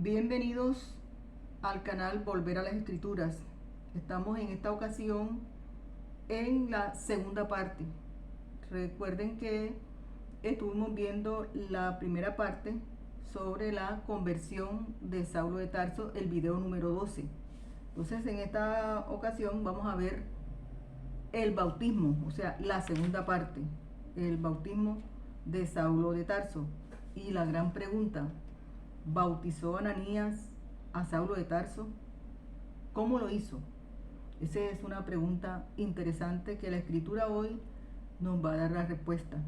Bienvenidos al canal Volver a las Escrituras. Estamos en esta ocasión en la segunda parte. Recuerden que estuvimos viendo la primera parte sobre la conversión de Saulo de Tarso, el video número 12. Entonces en esta ocasión vamos a ver el bautismo, o sea, la segunda parte, el bautismo de Saulo de Tarso. Y la gran pregunta: ¿bautizó Ananías a Saulo de Tarso? ¿Cómo lo hizo? Esa es una pregunta interesante que la escritura hoy nos va a dar la respuesta.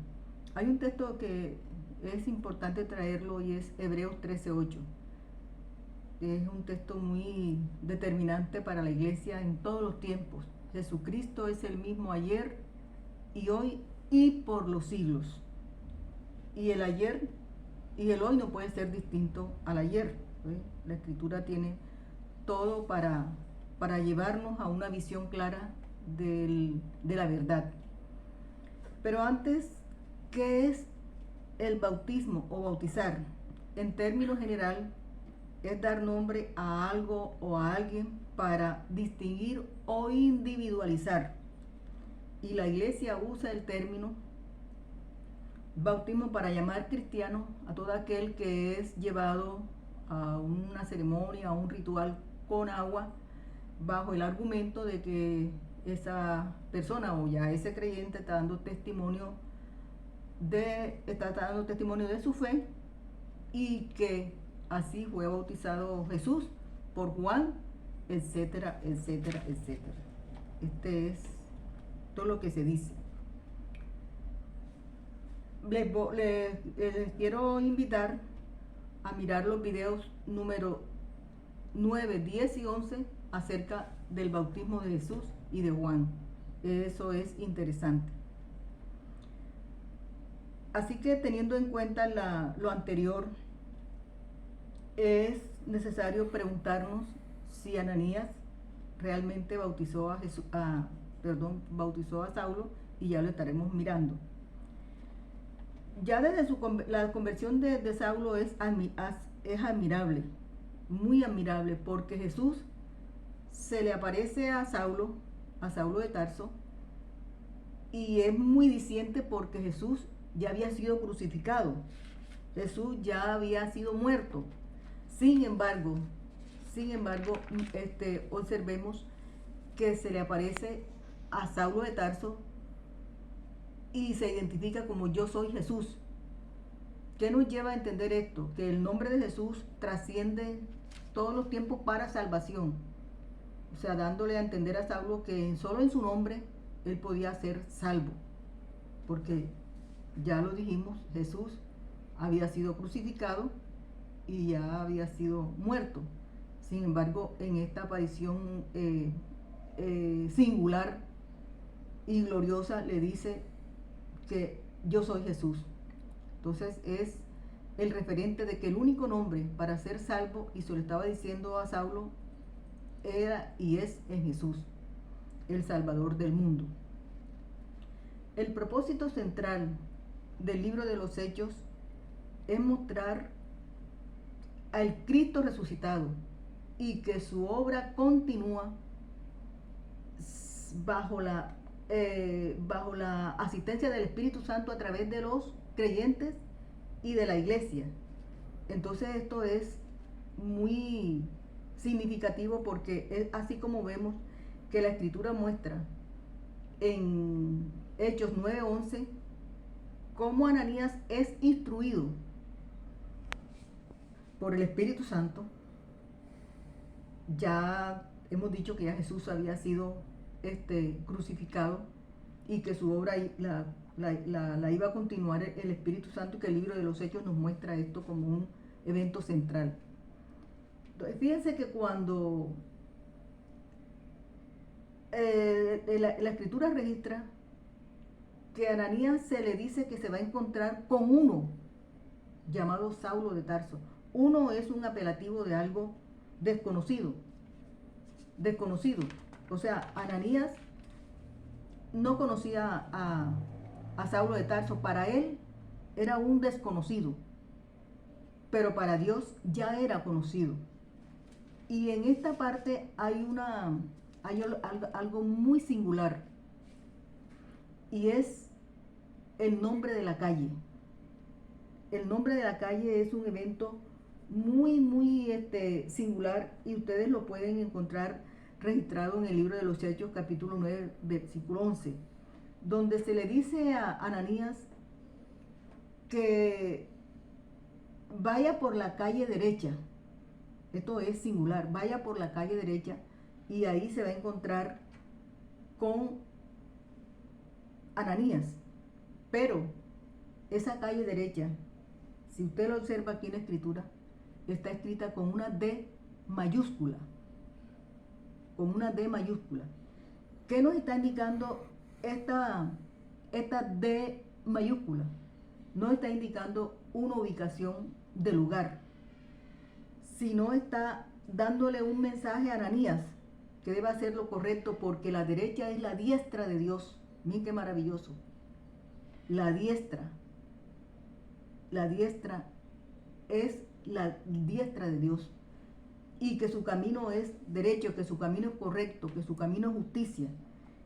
Hay un texto que es importante traerlo y es Hebreos 13:8. Es un texto muy determinante para la iglesia en todos los tiempos. Jesucristo es el mismo ayer y hoy y por los siglos. Y el ayer y el hoy no puede ser distinto al ayer. La escritura tiene todo para llevarnos a una visión clara de la verdad. Pero antes, ¿qué es el bautismo o bautizar? En términos general, es dar nombre a algo o a alguien para distinguir o individualizar. Y la iglesia usa el término bautismo para llamar cristiano a todo aquel que es llevado a una ceremonia, a un ritual con agua, bajo el argumento de que esa persona o ya ese creyente está dando testimonio de su fe, y que así fue bautizado Jesús por Juan, etcétera, etcétera, etcétera. Este es todo lo que se dice. Les quiero invitar a mirar los videos número 9, 10 y 11 acerca del bautismo de Jesús y de Juan. Eso es interesante. Así que, teniendo en cuenta lo anterior, es necesario preguntarnos si Ananías realmente bautizó bautizó a Saulo, y ya lo estaremos mirando. Ya desde la conversión de Saulo es admirable, muy admirable, porque Jesús se le aparece a Saulo de Tarso, y es muy diciente porque Jesús ya había sido crucificado, Jesús ya había sido muerto. Sin embargo, observemos que se le aparece a Saulo de Tarso y se identifica como: yo soy Jesús. ¿Qué nos lleva a entender esto? Que el nombre de Jesús trasciende todos los tiempos para salvación. O sea, dándole a entender a Saulo que solo en su nombre él podía ser salvo. Porque ya lo dijimos, Jesús había sido crucificado y ya había sido muerto. Sin embargo, en esta aparición singular y gloriosa, le dice que yo soy Jesús. Entonces es el referente de que el único nombre para ser salvo, y se lo estaba diciendo a Saulo, era y es en Jesús, el Salvador del mundo. El propósito central del libro de los Hechos es mostrar al Cristo resucitado, y que su obra continúa bajo la asistencia del Espíritu Santo a través de los creyentes y de la iglesia. Entonces esto es muy significativo, porque es así como vemos que la escritura muestra en Hechos 9:11 cómo Ananías es instruido por el Espíritu Santo. Ya hemos dicho que ya Jesús había sido crucificado, y que su obra la iba a continuar el Espíritu Santo, y que el libro de los Hechos nos muestra esto como un evento central. Entonces, fíjense que cuando la escritura registra que a Ananías se le dice que se va a encontrar con uno llamado Saulo de Tarso. Uno es un apelativo de algo desconocido. O sea, Ananías no conocía a Saulo de Tarso. Para él era un desconocido. pero para Dios ya era conocido. Y en esta parte hay algo muy singular, y es el nombre de la calle. El nombre de la calle es un evento muy singular, y ustedes lo pueden encontrar registrado en el libro de los Hechos, capítulo 9, versículo 11, donde se le dice a Ananías que vaya por la calle derecha. Esto es singular, vaya por la calle derecha, y ahí se va a encontrar con Ananías. Pero esa calle derecha, si usted lo observa aquí en la escritura, está escrita con una D mayúscula. Con una D mayúscula. ¿Qué nos está indicando esta D mayúscula? No está indicando una ubicación de lugar, sino está dándole un mensaje a Ananías que debe hacer lo correcto, porque la derecha es la diestra de Dios. Miren qué maravilloso. La diestra es la diestra de Dios, y que su camino es derecho, que su camino es correcto, que su camino es justicia.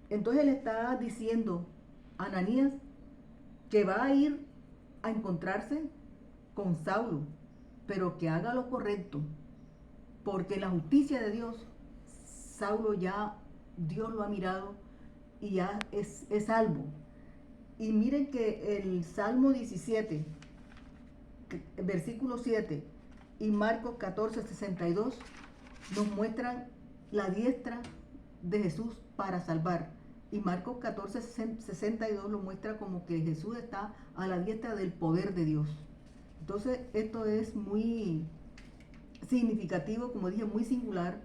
Entonces le está diciendo a Ananías que va a ir a encontrarse con Saulo, pero que haga lo correcto, porque la justicia de Dios, Saulo ya, Dios lo ha mirado y ya es salvo. Y miren que el Salmo 17, versículo 7, y Marcos 14, 62 nos muestran la diestra de Jesús para salvar. Y Marcos 14, 62 lo muestra como que Jesús está a la diestra del poder de Dios. Entonces esto es muy significativo, como dije, muy singular,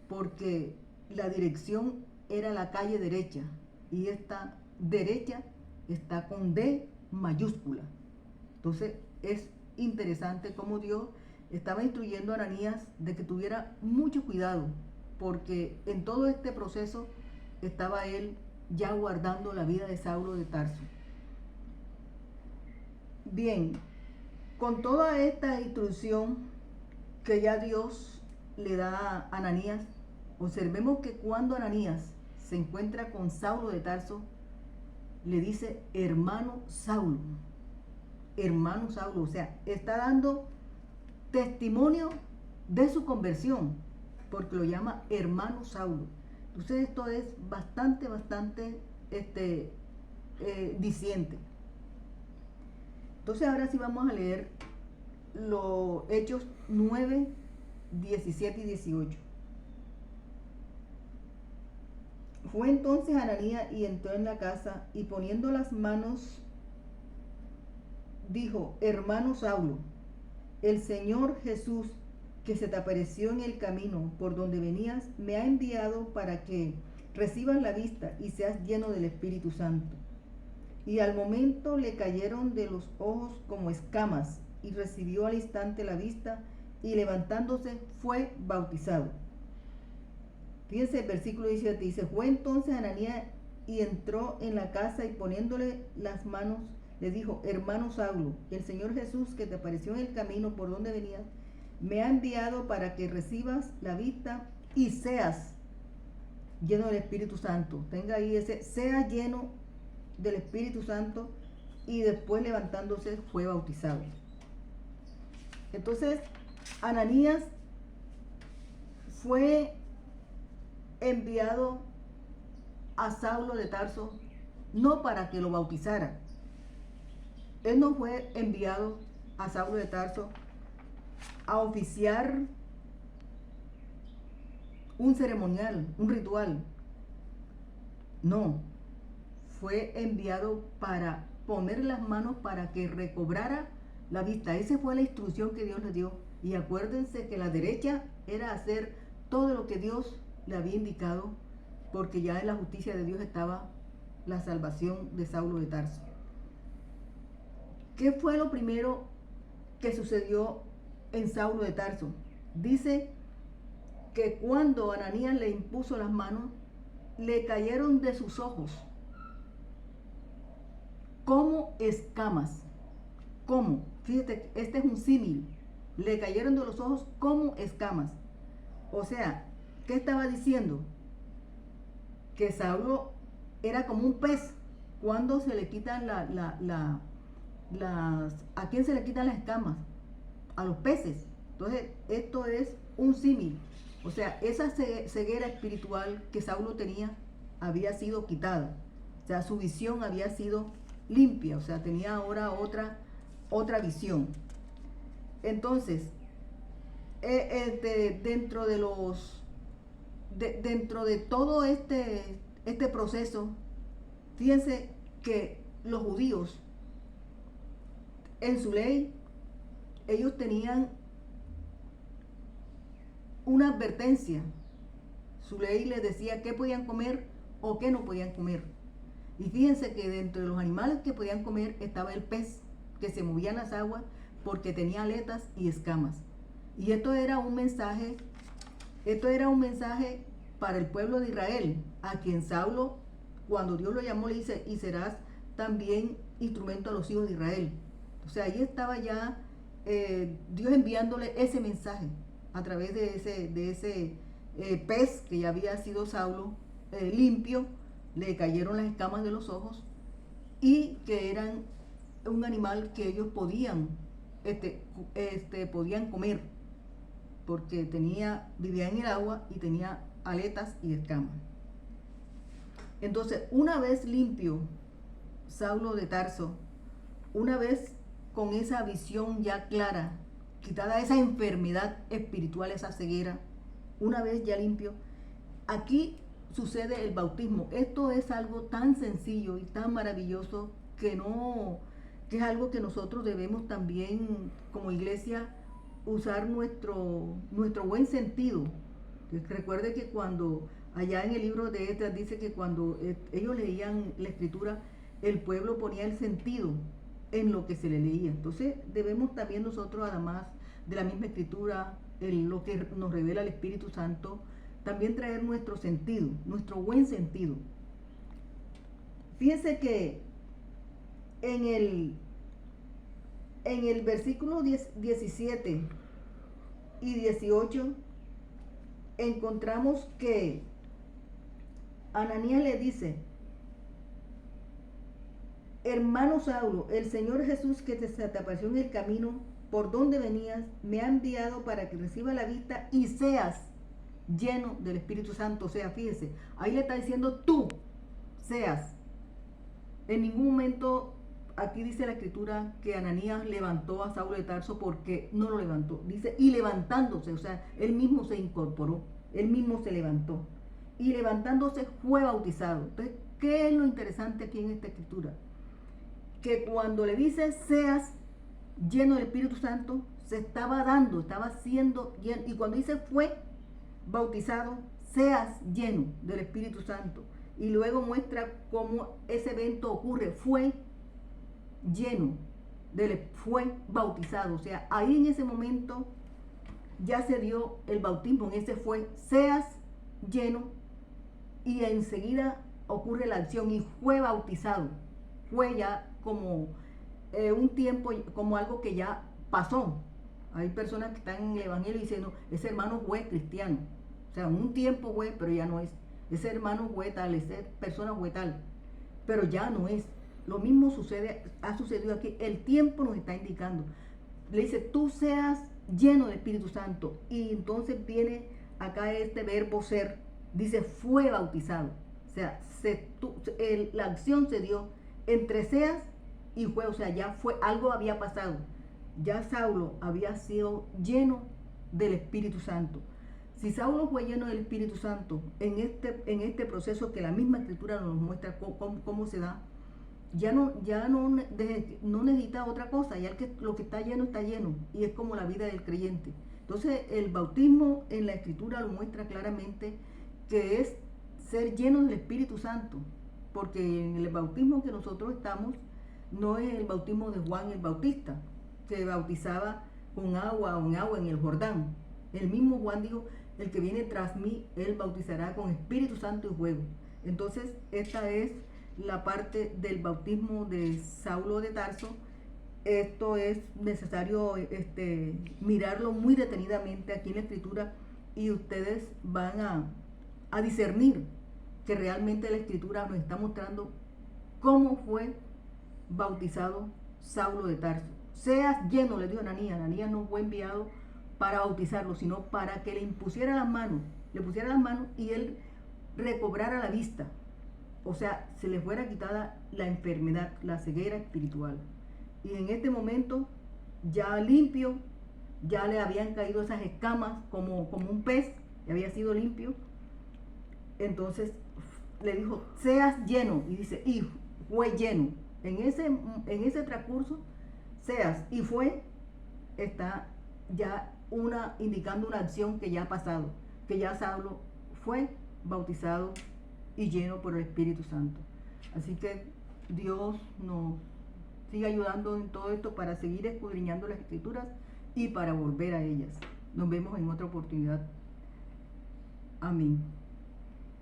porque la dirección era la calle derecha, y esta derecha está con D mayúscula. Entonces es interesante cómo Dios estaba instruyendo a Ananías de que tuviera mucho cuidado, porque en todo este proceso estaba él ya guardando la vida de Saulo de Tarso. Bien, con toda esta instrucción que ya Dios le da a Ananías, observemos que cuando Ananías se encuentra con Saulo de Tarso, le dice hermano Saulo. Hermano Saulo, o sea, está dando testimonio de su conversión, porque lo llama hermano Saulo. Entonces esto es bastante diciente. Entonces ahora sí vamos a leer los Hechos 9, 17 y 18. Fue entonces Ananías y entró en la casa, y poniendo las manos dijo: hermano Saulo, el Señor Jesús, que se te apareció en el camino por donde venías, me ha enviado para que recibas la vista y seas lleno del Espíritu Santo. Y al momento le cayeron de los ojos como escamas, y recibió al instante la vista, y levantándose fue bautizado. Fíjense el versículo 17, dice: fue entonces Ananías y entró en la casa, y poniéndole las manos le dijo: hermano Saulo, el Señor Jesús, que te apareció en el camino por donde venías, me ha enviado para que recibas la vista y seas lleno del Espíritu Santo. Tenga ahí ese, sea lleno del Espíritu Santo, y después levantándose fue bautizado. Entonces Ananías fue enviado a Saulo de Tarso no para que lo bautizara. Él no fue enviado a Saulo de Tarso a oficiar un ceremonial, un ritual. No, fue enviado para poner las manos para que recobrara la vista. Esa fue la instrucción que Dios le dio. Y acuérdense que la derecha era hacer todo lo que Dios le había indicado, porque ya en la justicia de Dios estaba la salvación de Saulo de Tarso. ¿Qué fue lo primero que sucedió en Saulo de Tarso? Dice que cuando Ananías le impuso las manos, le cayeron de sus ojos como escamas. ¿Cómo? Fíjate, este es un símil. le cayeron de los ojos como escamas. O sea, ¿qué estaba diciendo? Que Saulo era como un pez cuando se le quitan ¿a quién se le quitan las escamas? A los peces. Entonces, esto es un símil. O sea, esa ceguera espiritual que Saulo tenía había sido quitada. O sea, su visión había sido limpia. O sea, tenía ahora otra visión. Entonces, dentro de todo este proceso, fíjense que los judíos, en su ley, ellos tenían una advertencia. Su ley les decía qué podían comer o qué no podían comer. Y fíjense que dentro de los animales que podían comer estaba el pez, que se movía en las aguas porque tenía aletas y escamas. Y esto era un mensaje para el pueblo de Israel, a quien Saulo, cuando Dios lo llamó, le dice, y serás también instrumento a los hijos de Israel. O sea, ahí estaba ya Dios enviándole ese mensaje a través de ese pez que ya había sido Saulo limpio, le cayeron las escamas de los ojos y que eran un animal que ellos podían comer porque vivía en el agua y tenía aletas y escamas. Entonces, una vez limpio Saulo de Tarso, una vez con esa visión ya clara, quitada esa enfermedad espiritual, esa ceguera, una vez ya limpio, aquí sucede el bautismo. Esto es algo tan sencillo y tan maravilloso que es algo que nosotros debemos también como iglesia usar nuestro buen sentido. Recuerde que cuando allá en el libro de Esdras dice que cuando ellos leían la escritura, el pueblo ponía el sentido en lo que se le leía. Entonces debemos también nosotros, además de la misma escritura, lo que nos revela el Espíritu Santo, también traer nuestro sentido, nuestro buen sentido. Fíjense que en el versículo 17 y 18 encontramos que Ananías le dice: hermano Saulo, el Señor Jesús que te apareció en el camino por donde venías, me ha enviado para que reciba la vista y seas lleno del Espíritu Santo. O sea, fíjese, ahí le está diciendo tú seas. En ningún momento aquí dice la escritura que Ananías levantó a Saulo de Tarso, porque no lo levantó. Dice, y levantándose, o sea, él mismo se incorporó, él mismo se levantó. Y levantándose fue bautizado. Entonces, ¿qué es lo interesante aquí en esta escritura? Que cuando le dice seas lleno del Espíritu Santo, se estaba siendo lleno. Y cuando dice fue bautizado, seas lleno del Espíritu Santo. Y luego muestra cómo ese evento ocurre. Fue lleno, fue bautizado. O sea, ahí en ese momento ya se dio el bautismo. En ese fue, seas lleno, y enseguida ocurre la acción y fue bautizado. Fue ya como un tiempo, como algo que ya pasó. Hay personas que están en el evangelio diciendo, ese hermano fue cristiano. O sea, un tiempo fue, pero ya no es. Ese hermano fue tal, esa persona fue tal, pero ya no es. Lo mismo ha sucedido aquí. El tiempo nos está indicando. Le dice, tú seas lleno del Espíritu Santo. Y entonces viene acá este verbo ser. Dice, fue bautizado. O sea, la acción se dio entre seas y fue. O sea, ya fue, algo había pasado. Ya Saulo había sido lleno del Espíritu Santo. Si Saulo fue lleno del Espíritu Santo en este proceso que la misma escritura nos muestra cómo se da, ya no necesita otra cosa. Ya lo que está lleno, y es como la vida del creyente. Entonces el bautismo en la escritura lo muestra claramente, que es ser lleno del Espíritu Santo, porque en el bautismo que nosotros estamos no es el bautismo de Juan el Bautista, que bautizaba con agua en el Jordán. El mismo Juan dijo, el que viene tras mí, él bautizará con Espíritu Santo y fuego. Entonces esta es la parte del bautismo de Saulo de Tarso, esto es necesario mirarlo muy detenidamente aquí en la escritura y ustedes van a discernir que realmente la escritura nos está mostrando cómo fue bautizado Saulo de Tarso. Seas lleno, le dijo Ananías. Ananías no fue enviado para bautizarlo, sino para que le pusiera las manos y él recobrara la vista. O sea, se le fuera quitada la enfermedad, la ceguera espiritual. Y en este momento, ya limpio, ya le habían caído esas escamas como un pez, que había sido limpio. Entonces le dijo, seas lleno. Y dice, y fue lleno. En ese transcurso, seas y fue, está ya indicando una acción que ya ha pasado, que ya Saulo fue bautizado y lleno por el Espíritu Santo. Así que Dios nos sigue ayudando en todo esto para seguir escudriñando las escrituras y para volver a ellas. Nos vemos en otra oportunidad. Amén.